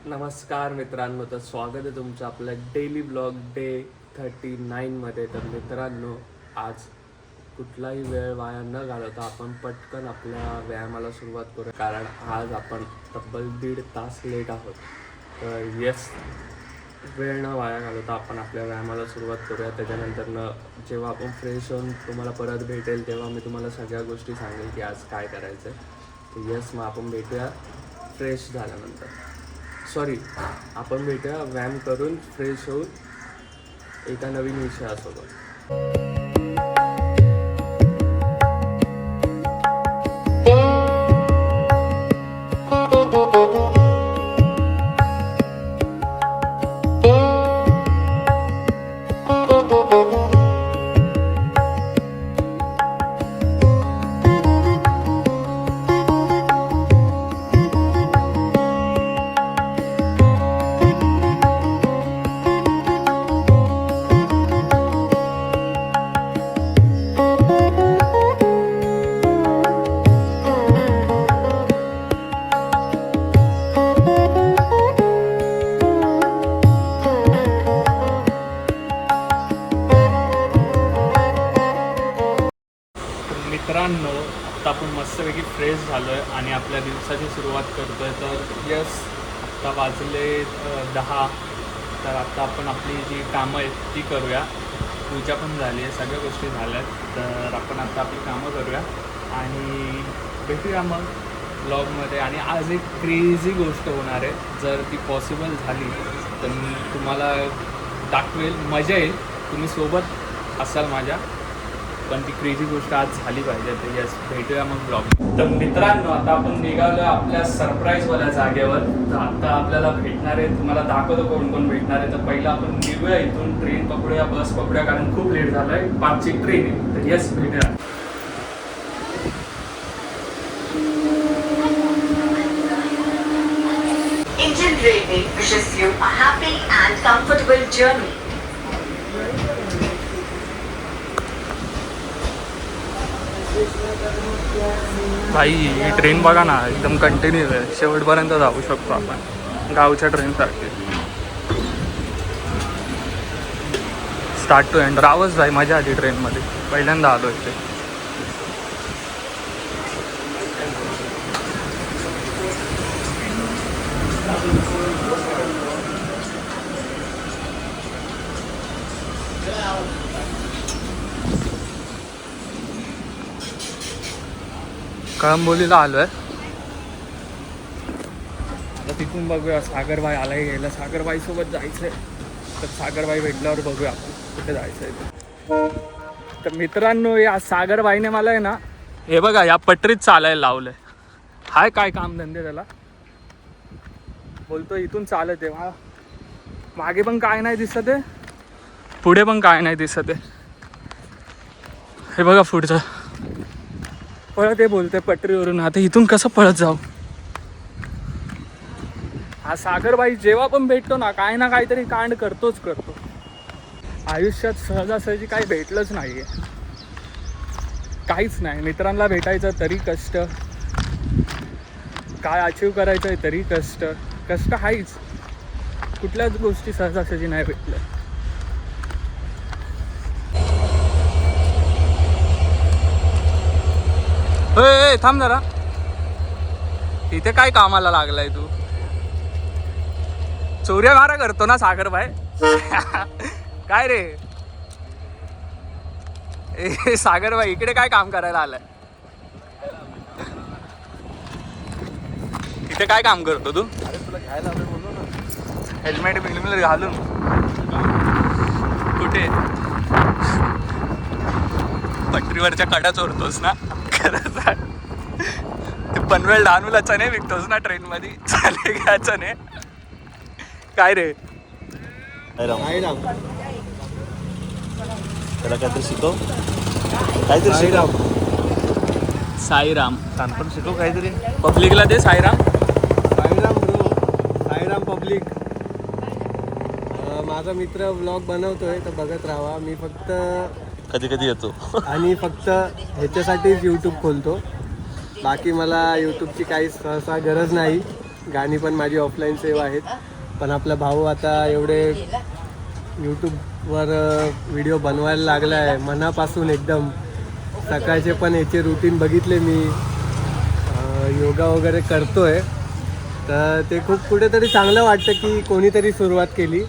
नमस्कार मित्रांनो, तर स्वागत आहे तुमचं आपल्या डेली ब्लॉग डे 39मध्ये. तर मित्रांनो, आज कुठलाही वेळ वाया न घालवता आपण पटकन आपल्या व्यायामाला सुरुवात करू, कारण आज आपण तब्बल 1.5 तास लेट आहोत. तर येस, वेळ न वाया घालवता आपण आपल्या व्यायामाला सुरुवात करूया. त्याच्यानंतर जेव्हा आपण फ्रेश होऊन तुम्हाला परत भेटेल तेव्हा मी तुम्हाला सगळ्या गोष्टी सांगेल की आज काय करायचं आहे. तर येस, मग आपण भेटूया फ्रेश झाल्यानंतर. सॉरी, आपण भेटूया व्यायाम करून फ्रेश होऊन एका नवीन विषयासोबत. मित्रांनो, आत्ता आपण मस्तपैकी फ्रेश झालो आहे आणि आपल्या दिवसाची सुरुवात करतो आहे. तर यस, आत्ता वाजले 10. तर आत्ता आपण आपली जी कामं आहेत ती करूया. पूजा पण झाली आहे, सगळ्या गोष्टी झाल्या आहेत. तर आपण आत्ता आपली कामं करूया आणि भेटूया मग ब्लॉगमध्ये. आणि आज एक क्रेझी गोष्ट होणार आहे. जर ती पॉसिबल झाली तर मी तुम्हाला दाखवेल, मजा येईल, तुम्ही सोबत असाल माझ्या. पण ती क्रेझी गोष्ट आज झाली पाहिजे. तर यस, भेटूया मग ब्लॉग. तर मित्रांनो, आता आपण निघालो आपल्या सरप्राईजवाल्या जागेवर. तर आता आपल्याला भेटणार आहे, तुम्हाला दाखवतो कोण कोण भेटणार आहे. तर पहिलं आपण निघूया इथून, ट्रेन पकडूया, बस पकडूया, कारण खूप लेट झालं आहे. 5ची ट्रेन आहे. तर यस, भेटूया. Indian Railway wishes you a happy and comfortable journey. भाई, ही ट्रेन बघा ना, एकदम कंटिन्यू आहे. शेवटपर्यंत जाऊ शकतो आपण, गावच्या ट्रेनसारखी. स्टार्ट टू एंड रावच भाई, मजा आली ट्रेनमध्ये. पहिल्यांदा आलो इथे. कळंबोलीला आलो आहे. आता तिथून बघूया सागरबाई आलाय घ्यायला. सागरबाईसोबत जायचं आहे. तर सागरबाई भेटल्यावर बघूया आपण कुठे जायचं आहे. तर मित्रांनो, या सागरबाईने मला आहे ना, हे बघा, या पटरीत चालायला लावलं आहे. हाय काय कामधंदे त्याला. बोलतो इथून चालत आहे. मागे पण काय नाही दिसत आहे, पुढे पण काय नाही दिसत आहे. हे बघा पुढचं पळत आहे, बोलते पटरीवरून. आता इथून कसं पळत जाऊ. हा सागरबाई जेव्हा पण भेटतो ना, काय ना काहीतरी कांड करतो. आयुष्यात सहजासहजी काही भेटलंच नाही आहे, काहीच नाही. मित्रांना भेटायचं तरी कष्ट, काय अचीव करायचं आहे तरी कष्ट आहेच. कुठल्याच गोष्टी सहजासहजी नाही भेटल्या. ए थांब जरा, इथे काय कामाला लागलाय तू? चोऱ्या मारा करतो ना सागरबाई? काय रे ए सागरबाई, इकडे काय काम करायला आलाय? इथे काय काम करतो तू? हेल्मेट बिल्मेट घालून कुठे पटरीवरच्या कडा चोरतोस ना? खरं सांग, ते पनवेल डहाणूला चणे विकतोस ना ट्रेन मध्ये? चाले घ्या चणे. काय रे त्याला काहीतरी शिकव, काहीतरी शिकव. साईराम कानपण शिकव काहीतरी. पब्लिकला दे साईराम. Bro, Sairam public. माझा मित्र ब्लॉग बनवतोय, तर बघत राहा. मी फक्त कधी कधी येतो आणि फक्त ह्याच्यासाठीच यूट्यूब खोलतो. बाकी मला यूट्यूबची काही सहसा गरज नाही. गाणी पण माझी ऑफलाईन सेव्ह आहेत. पण आपला भाऊ आता एवढे यूट्यूबवर व्हिडिओ बनवायला लागला आहे मनापासून एकदम. सकाळचे पण याचे रुटीन बघितले मी, योगा वगैरे करतोय. तर ते खूप कुठेतरी चांगलं वाटतं की कोणीतरी सुरुवात केली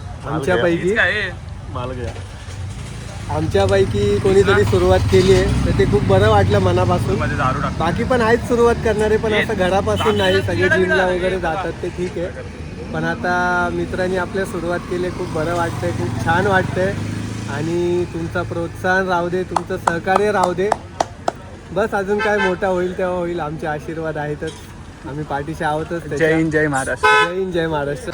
आमच्यापैकी कोणीतरी सुरुवात केली आहे. तर ते खूप बरं वाटलं मनापासून. बाकी पण आहेत सुरुवात करणारे, पण असं घरापासून नाही. सगळे जिमला वगैरे जातात ते ठीक आहे, पण आता मित्रांनी आपल्या सुरुवात केली. खूप बरं वाटतंय, खूप छान वाटतंय. आणि तुमचं प्रोत्साहन राहू दे, तुमचं सहकार्य राहू दे. बस अजून काय मोठा होईल तेव्हा होईल. आमचे आशीर्वाद आहेतच, आम्ही पाठीशी आहोतच. जय हिंद, जय महाराष्ट्र. जय हिंद, जय महाराष्ट्र.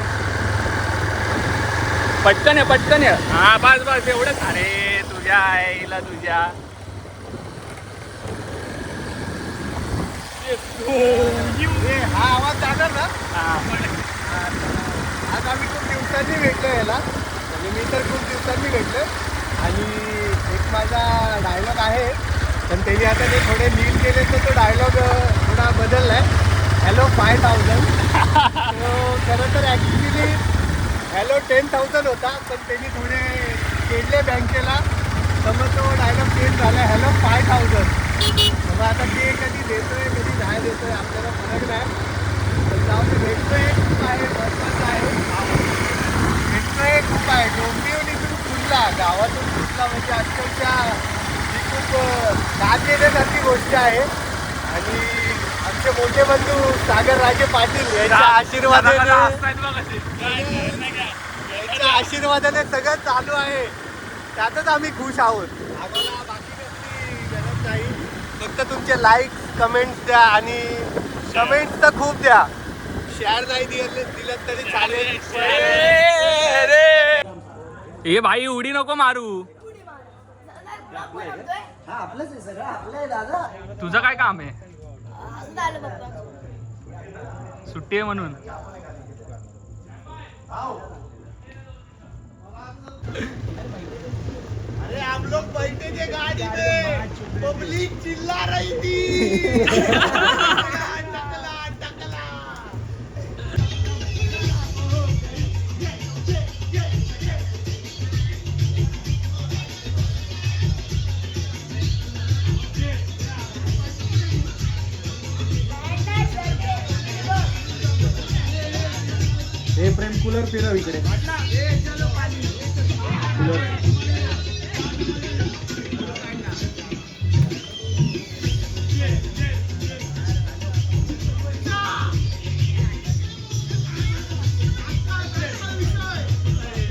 पटकन आहे. हा बस एवढंच. अरे तुझ्या आईला तुझ्या हा आवाज जाणार ना. आज आम्ही खूप दिवसांनी भेटलो याला, म्हणजे मी तर खूप दिवसांनी भेटलो. आणि एक माझा डायलॉग आहे, पण त्यांनी आता ते थोडे नील केले तर तो डायलॉग थोडा बदलला आहे. हॅलो 5000. तो खरं तर ॲक्च्युली हॅलो 10,000 होता, पण त्यांनी थोडे केले बँकेला, तर मग तो डायलॉग चेंज झाला हॅलो 5000. मग आता ते कधी देतोय कधी नाही देतोय आपल्याला फरक नाही. पण जाऊन भेटतोय खूप आहे, महत्त्वाचं आहे. भेटतोय खूप आहे. डोंबिवली इथून फुटला, गावातून फुटला म्हणजे अक्षरशः ही खूप दाद देण्यासारखी गोष्ट आहे. आणि आमचे मोठे बंधू सागरराजे पाटील यांच्या आशीर्वादाने सगळं चालू आहे. त्यातच आम्ही खुश आहोत. आम्हाला बाकी कसली गरज नाही, फक्त तुमचे लाईक्स कमेंट्स द्या. आणि कमेंट्स तर खूप द्या, शेअर नाही दिलं तरी चालेल. ए भाई उडी नको मारू. तुझं काय काम आहे? सुट्टी आहे म्हणून. अरे हम लोग बैठे थे गाड़ी में, पब्लिक चिल्ला रही थी. टकला. हे प्रेम कूलर फिरव इकडे.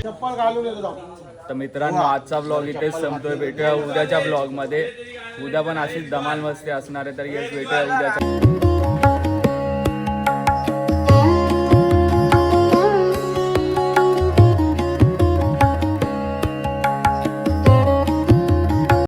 चप्पल घालून येतो जाऊ. तर मित्रांनो आजचा व्लॉग इथेच संपतोय. भेटूया उद्याच्या व्लॉगमध्ये. उद्या पण अशीच धमाल मस्ती असणार आहे. तर येस भेटूया उद्याच्या.